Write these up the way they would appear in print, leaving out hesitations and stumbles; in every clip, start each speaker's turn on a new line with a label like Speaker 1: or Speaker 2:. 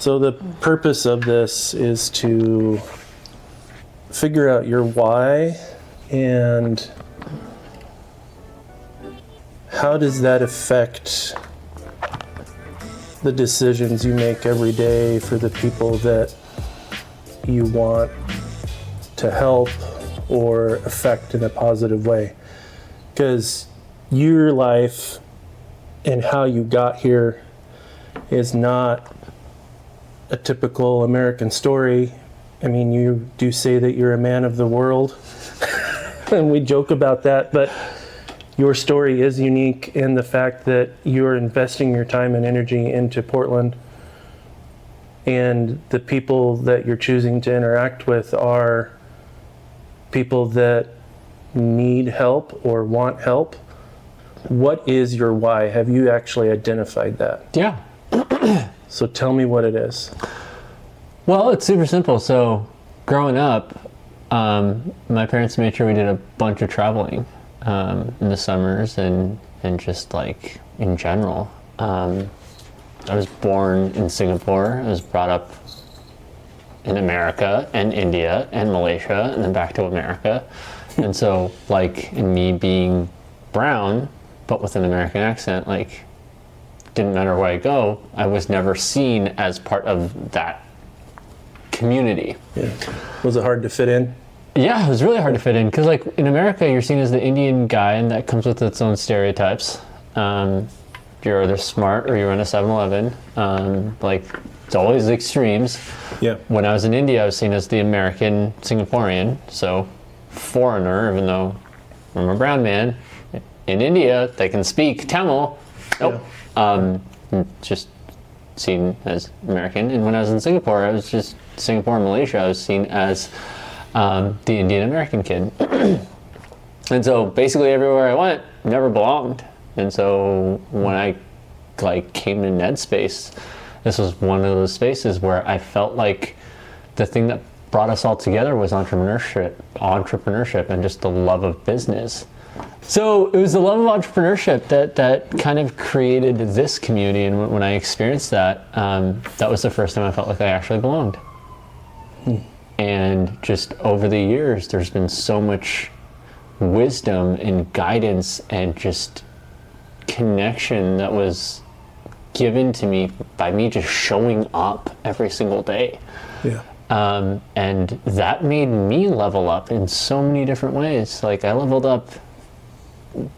Speaker 1: So the purpose of this is to figure out your why and how does that affect the decisions you make every day for the people that you want to help or affect in a positive way. Because your life and how you got here is not a typical American story. I mean, you do say that you're a man of the world, and we joke about that, but your story is unique in the fact that you're investing your time and energy into Portland, and the people that you're choosing to interact with are people that need help or want help. What is your why? Have you actually identified that?
Speaker 2: Yeah.
Speaker 1: So tell me what it is.
Speaker 2: Well, it's super simple. So growing up, my parents made sure we did a bunch of traveling in the summers and just like in general. I was born in Singapore. I was brought up in America and India and Malaysia and then back to America. And so like in me being brown, but with an American accent, like didn't matter where I go, I was never seen as part of that community.
Speaker 1: Yeah. Was it hard to fit in?
Speaker 2: Yeah, it was really hard to fit in because like in America, you're seen as the Indian guy and that comes with its own stereotypes. You're either smart or you run a 7-Eleven. Like it's always extremes.
Speaker 1: Yeah.
Speaker 2: When I was in India, I was seen as the American Singaporean, so foreigner, even though I'm a brown man. In India, they can speak Tamil. Nope. Yeah. Just seen as American. And when I was in Singapore, I was just Singapore and Malaysia. I was seen as the Indian American kid. And so basically everywhere I went, never belonged. And so when I like came to NedSpace, this was one of those spaces where I felt like the thing that brought us all together was entrepreneurship and just the love of business. So it was the love of entrepreneurship that kind of created this community. And when I experienced that, that was the first time I felt like I actually belonged. And just over the years, there's been so much wisdom and guidance and just connection that was given to me by me just showing up every single day.
Speaker 1: Yeah.
Speaker 2: And that made me level up in so many different ways. Like I leveled up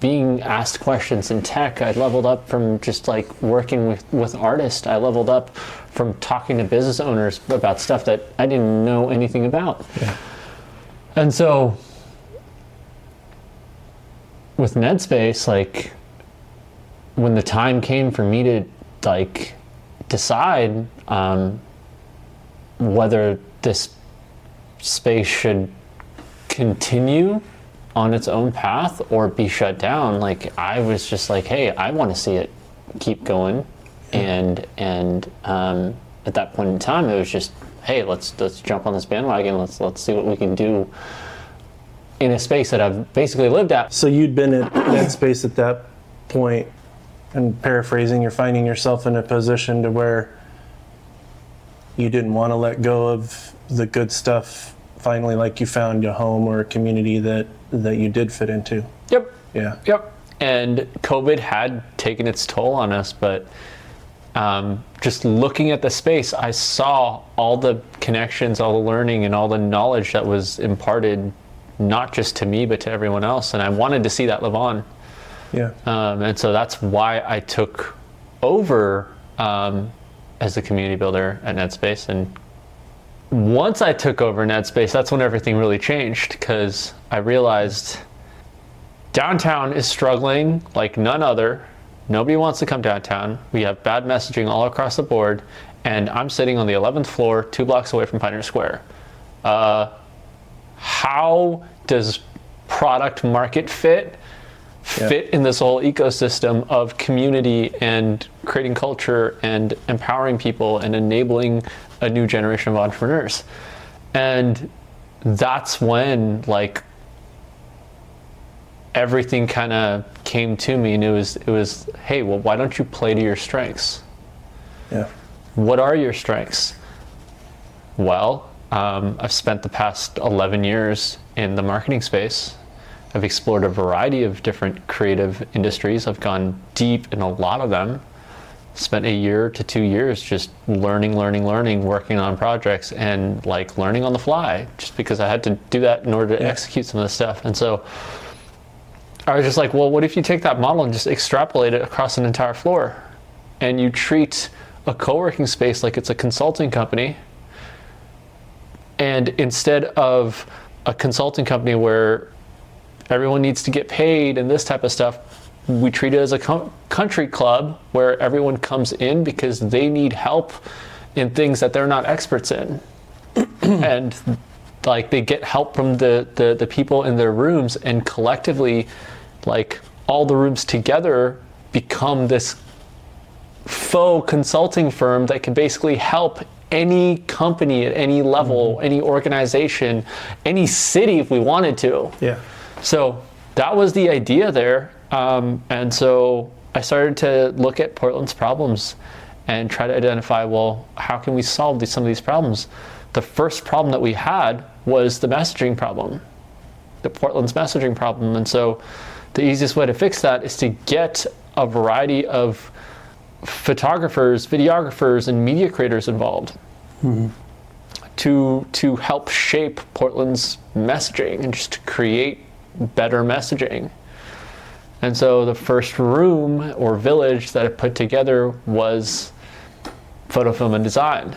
Speaker 2: being asked questions in tech. I leveled up from just like working with artists. I leveled up from talking to business owners about stuff that I didn't know anything about.
Speaker 1: Yeah.
Speaker 2: And so with NedSpace, like when the time came for me to like decide whether this space should continue on its own path or be shut down, like I was just like, hey, I want to see it keep going. And at that point in time, it was just, hey, let's jump on this bandwagon. Let's see what we can do in a space that I've basically lived at.
Speaker 1: So you'd been at NedSpace at that point, and paraphrasing, you're finding yourself in a position to where you didn't want to let go of the good stuff. Finally, like you found a home or a community that you did fit into.
Speaker 2: Yep.
Speaker 1: Yeah.
Speaker 2: Yep. And COVID had taken its toll on us, but just looking at the space, I saw all the connections, all the learning, and all the knowledge that was imparted, not just to me, but to everyone else. And I wanted to see that live on.
Speaker 1: Yeah.
Speaker 2: And so that's why I took over as the community builder at NedSpace. And once I took over NedSpace, that's when everything really changed, because I realized downtown is struggling like none other. Nobody wants to come downtown. We have bad messaging all across the board, and I'm sitting on the 11th floor, 2 blocks away from Pioneer Square. How does product market fit in this whole ecosystem of community and creating culture and empowering people and enabling a new generation of entrepreneurs? And that's when like everything kind of came to me, and it was, hey, well, why don't you play to your strengths?
Speaker 1: Yeah.
Speaker 2: what are your strengths? Well, I've spent the past 11 years in the marketing space. I've explored a variety of different creative industries. I've gone deep in a lot of them. Spent a year to 2 years just learning, working on projects and like learning on the fly, just because I had to do that in order to execute some of this stuff. And so I was just like, well, what if you take that model and just extrapolate it across an entire floor, and you treat a co-working space like it's a consulting company, and instead of a consulting company where everyone needs to get paid and this type of stuff, we treat it as a country club where everyone comes in because they need help in things that they're not experts in. And like they get help from the people in their rooms, and collectively, like all the rooms together become this faux consulting firm that can basically help any company at any level, any organization, any city if we wanted to.
Speaker 1: Yeah.
Speaker 2: So that was the idea there. And so I started to look at Portland's problems and try to identify, well, how can we solve some of these problems? The first problem that we had was the messaging problem, the Portland's messaging problem. And so the easiest way to fix that is to get a variety of photographers, videographers, and media creators involved to help shape Portland's messaging and just to create better messaging. And so the first room or village that I put together was photo, film, and design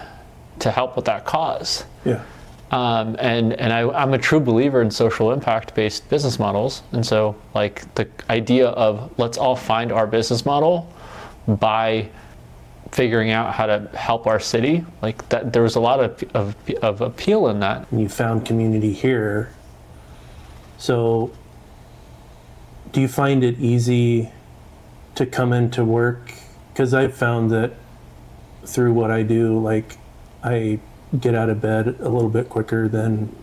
Speaker 2: to help with that cause.
Speaker 1: Yeah.
Speaker 2: I'm a true believer in social impact-based business models. And so like the idea of let's all find our business model by figuring out how to help our city, like that, there was a lot of appeal in that.
Speaker 1: And you found community here. So do you find it easy to come into work? Because I've found that through what I do, like I get out of bed a little bit quicker than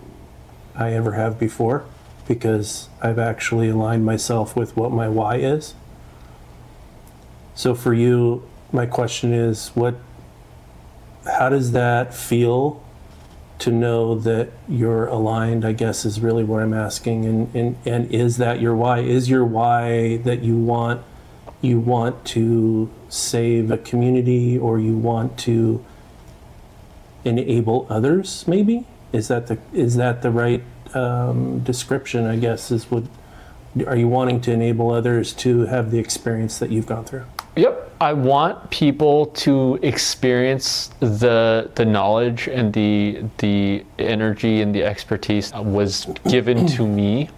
Speaker 1: I ever have before, because I've actually aligned myself with what my why is. So for you, my question is, how does that feel to know that you're aligned, I guess is really what I'm asking. And is that your why? Is your why that you want to save a community, or you want to enable others, maybe? Is that the right description, I guess, are you wanting to enable others to have the experience that you've gone through?
Speaker 2: Yep. I want people to experience the knowledge and the energy and the expertise that was given to me.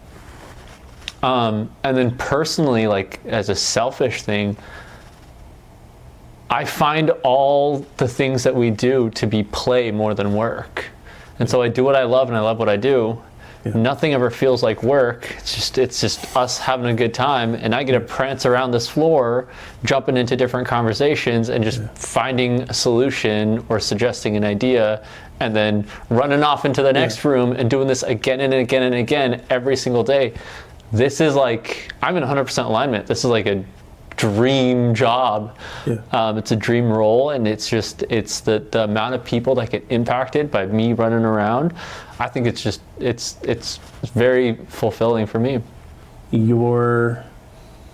Speaker 2: And then personally, like as a selfish thing, I find all the things that we do to be play more than work. And so I do what I love, and I love what I do. Yeah. Nothing ever feels like work. It's just us having a good time, and I get to prance around this floor, jumping into different conversations and just finding a solution or suggesting an idea, and then running off into the next room and doing this again and again and again every single day. This is like, I'm in 100% alignment. This is like a dream job. Yeah. It's a dream role, and it's the amount of people that get impacted by me running around. I think it's very fulfilling for me.
Speaker 1: Your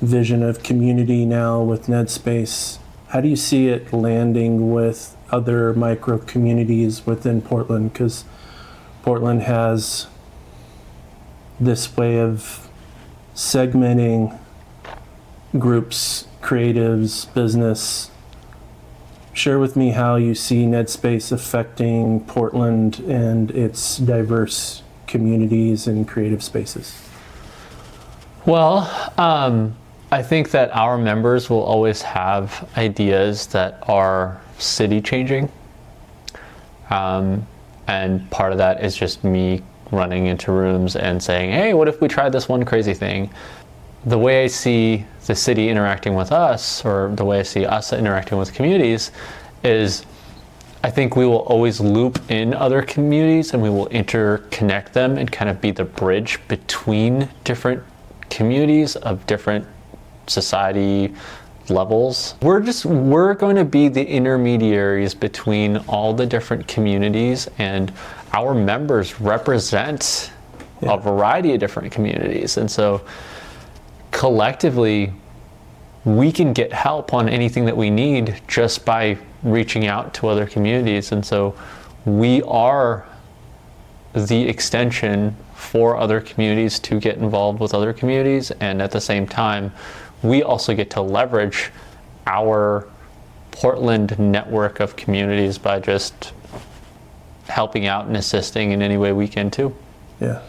Speaker 1: vision of community now with NedSpace, how do you see it landing with other micro communities within Portland? Because Portland has this way of segmenting groups, creatives, business. Share with me how you see NedSpace affecting Portland and its diverse communities and creative spaces.
Speaker 2: Well, I think that our members will always have ideas that are city changing. And part of that is just me running into rooms and saying, hey, what if we tried this one crazy thing? The way I see the city interacting with us, or the way I see us interacting with communities, is I think we will always loop in other communities, and we will interconnect them and kind of be the bridge between different communities of different society levels. We're going to be the intermediaries between all the different communities, and our members represent a variety of different communities. And so collectively, we can get help on anything that we need just by reaching out to other communities. And so we are the extension for other communities to get involved with other communities, and at the same time we also get to leverage our Portland network of communities by just helping out and assisting in any way we can too.
Speaker 1: Yeah.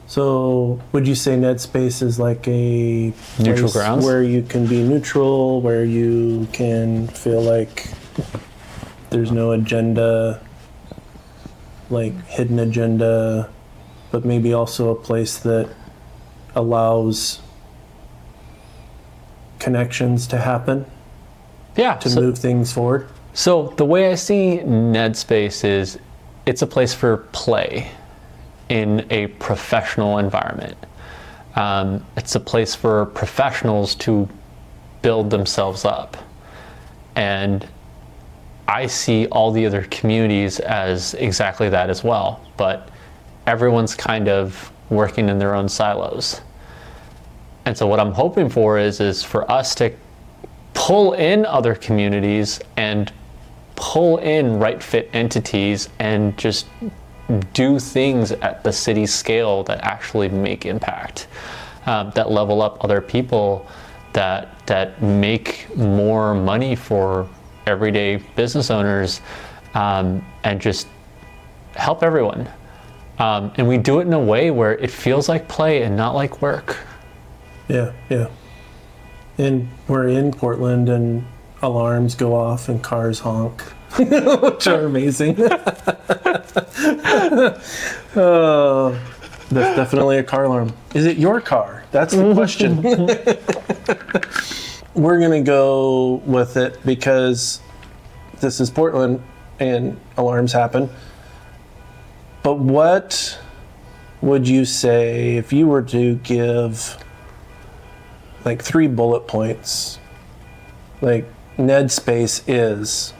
Speaker 1: So would you say NedSpace is like a
Speaker 2: neutral
Speaker 1: place
Speaker 2: grounds
Speaker 1: where you can be neutral, where you can feel like there's no agenda, like hidden agenda, but maybe also a place that allows connections to happen, to move things forward?
Speaker 2: So the way I see NedSpace is it's a place for play in a professional environment. It's a place for professionals to build themselves up. And I see all the other communities as exactly that as well, but everyone's kind of working in their own silos. And so what I'm hoping for is for us to pull in other communities and pull in right fit entities and just do things at the city scale that actually make impact, that level up other people, that make more money for everyday business owners, and just help everyone. And we do it in a way where it feels like play and not like work.
Speaker 1: Yeah. And we're in Portland and alarms go off and cars honk, which are amazing. Oh, that's definitely a car alarm. Is it your car? That's the question. We're going to go with it because this is Portland and alarms happen. But what would you say if you were to give like 3 bullet points? Like NedSpace is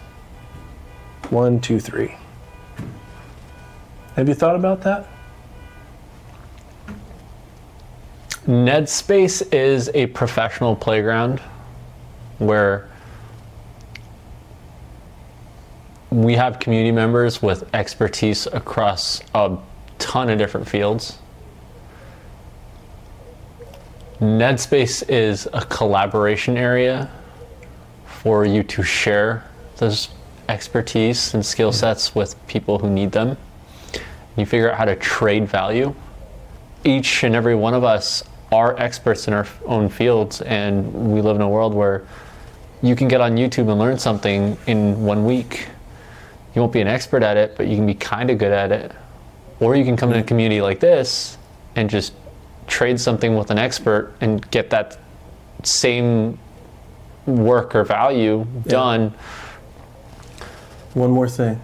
Speaker 1: 1, 2, 3. Have you thought about that?
Speaker 2: NedSpace is a professional playground where we have community members with expertise across a ton of different fields. NedSpace is a collaboration area for you to share those expertise and skill sets with people who need them. You figure out how to trade value. Each and every one of us are experts in our own fields, and we live in a world where you can get on YouTube and learn something in 1 week. You won't be an expert at it, but you can be kind of good at it. Or you can come in a community like this and just trade something with an expert and get that same work or value done.
Speaker 1: One more thing.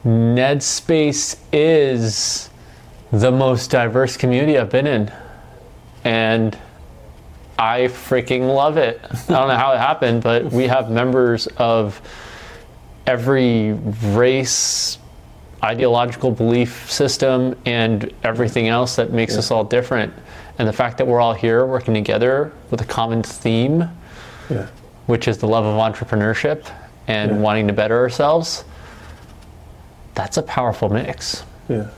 Speaker 1: NedSpace
Speaker 2: is the most diverse community I've been in, and I freaking love it. I don't know how it happened, but we have members of every race, ideological belief system, and everything else that makes us all different. And the fact that we're all here working together with a common theme, which is the love of entrepreneurship and wanting to better ourselves, that's a powerful mix.
Speaker 1: Yeah.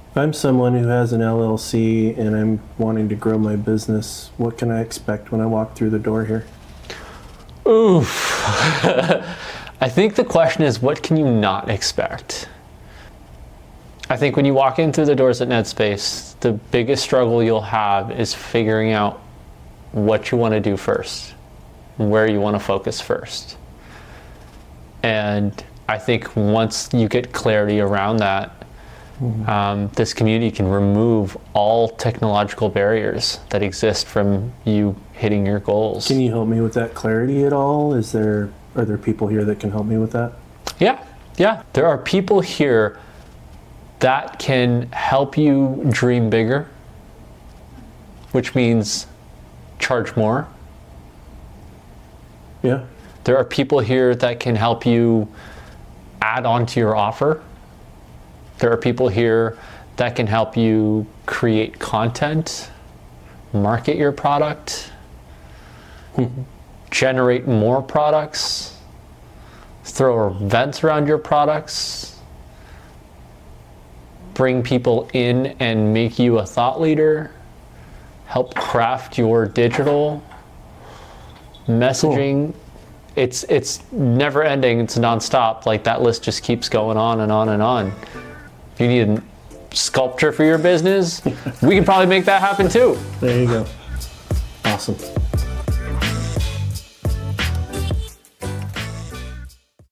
Speaker 1: If I'm someone who has an LLC and I'm wanting to grow my business, what can I expect when I walk through the door here?
Speaker 2: Oof. I think the question is, what can you not expect? I think when you walk in through the doors at NedSpace, the biggest struggle you'll have is figuring out what you want to do first, where you want to focus first. And I think once you get clarity around that, this community can remove all technological barriers that exist from you hitting your goals.
Speaker 1: Can you help me with that clarity at all? Are there people here that can help me with that?
Speaker 2: Yeah. There are people here that can help you dream bigger, which means charge more.
Speaker 1: Yeah.
Speaker 2: There are people here that can help you add on to your offer. There are people here that can help you create content, market your product, generate more products, throw events around your products, bring people in and make you a thought leader, help craft your digital messaging.
Speaker 1: Cool.
Speaker 2: It's never ending. It's nonstop. Like, that list just keeps going on and on and on. If you need a sculpture for your business, we can probably make that happen too.
Speaker 1: There you go. Awesome.